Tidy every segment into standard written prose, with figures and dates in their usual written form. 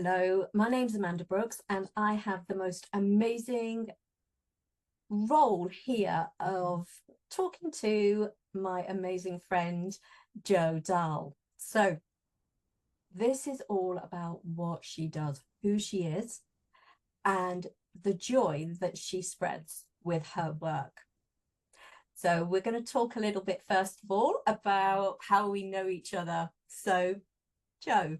Hello, my name's Amanda Brookes, and I have the most amazing role here of talking to my amazing friend, Jo Dall. So, this is all about what she does, who she is, and the joy that she spreads with her work. So, we're going to talk a little bit, first of all, about how we know each other. So, Jo,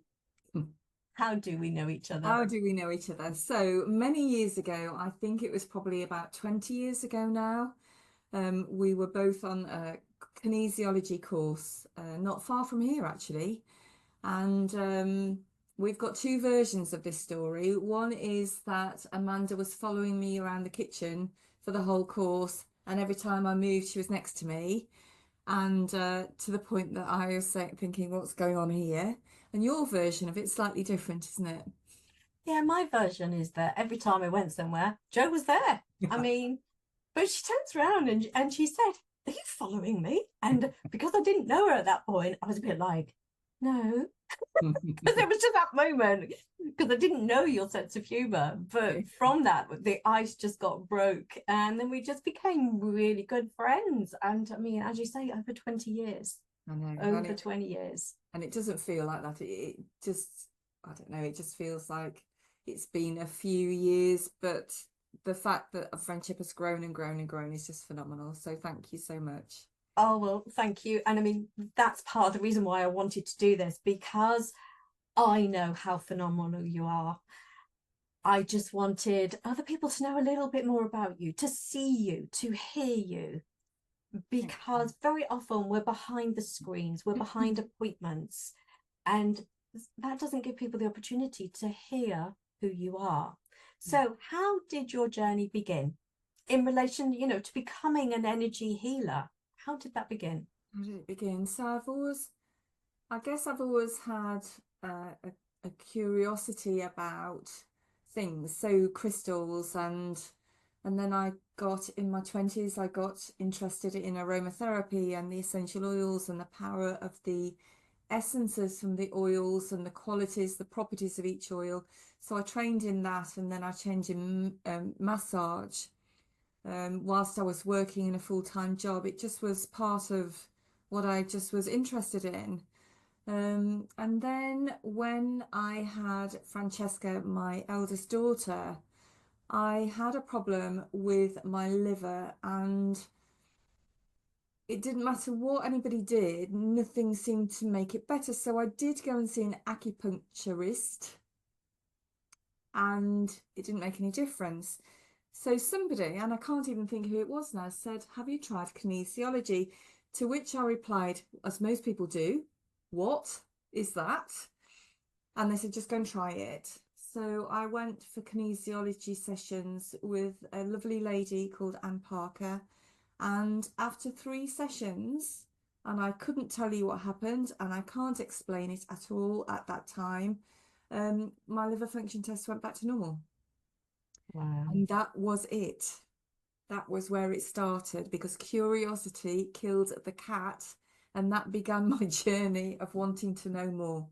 how do we know each other? How do we know each other? So many years ago, I think it was probably about 20 years ago now, we were both on a kinesiology course, not far from here actually. And we've got two versions of this story. One is that Amanda was following me around the kitchen for the whole course, and every time I moved, she was next to me. And to the point that I was thinking, what's going on here? And your version of it's slightly different, isn't it? Yeah, my version is that every time I went somewhere, Jo was there. I mean, but she turns around and she said, "Are you following me?" And because I didn't know her at that point, I was a bit like, no, because it was just that moment, because I didn't know your sense of humor. But from that, the ice just got broke, and then we just became really good friends. And I mean, as you say, over 20 years, I know, over 20 years. and it doesn't feel like that. It just, I don't know, it just feels like it's been a few years, but the fact that a friendship has grown and grown and grown is just phenomenal. So thank you so much. Oh, well, thank you. And I mean, that's part of the reason why I wanted to do this, because I know how phenomenal you are. I just wanted other people to know a little bit more about you, to see you, to hear you, Thank you. because very often we're behind the screens, we're behind appointments, and that doesn't give people the opportunity to hear who you are. So, how did your journey begin in relation, to becoming an energy healer? How did that begin? How did it begin? So I guess I've always had a curiosity about things, so crystals, and then I got in my 20s, I got interested in aromatherapy and the essential oils and the power of the essences from the oils and the qualities, the properties of each oil. So I trained in that, and then I changed in massage whilst I was working in a full-time job. It just was part of what I just was interested in. And then when I had Francesca, my eldest daughter, I had a problem with my liver, and it didn't matter what anybody did, nothing seemed to make it better. So I did go and see an acupuncturist, and it didn't make any difference. So somebody, and I can't even think who it was now, said, "Have you tried kinesiology?" To which I replied, as most people do, "What is that?" And they said, "Just go and try it." So I went for kinesiology sessions with a lovely lady called Anne Parker. And after 3 sessions, and I couldn't tell you what happened, and I can't explain it at all at that time, my liver function test went back to normal. Wow. And that was it. That was where it started, because curiosity killed the cat, and that began my journey of wanting to know more.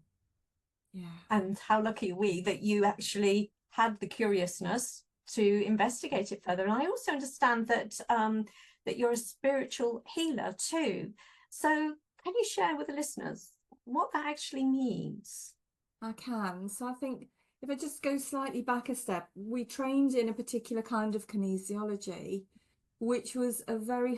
Yeah. And how lucky are we that you actually had the curiousness to investigate it further. And I also understand that you're a spiritual healer too. So can you share with the listeners what that actually means? I can. So I think if I just go slightly back a step, we trained in a particular kind of kinesiology, which was a very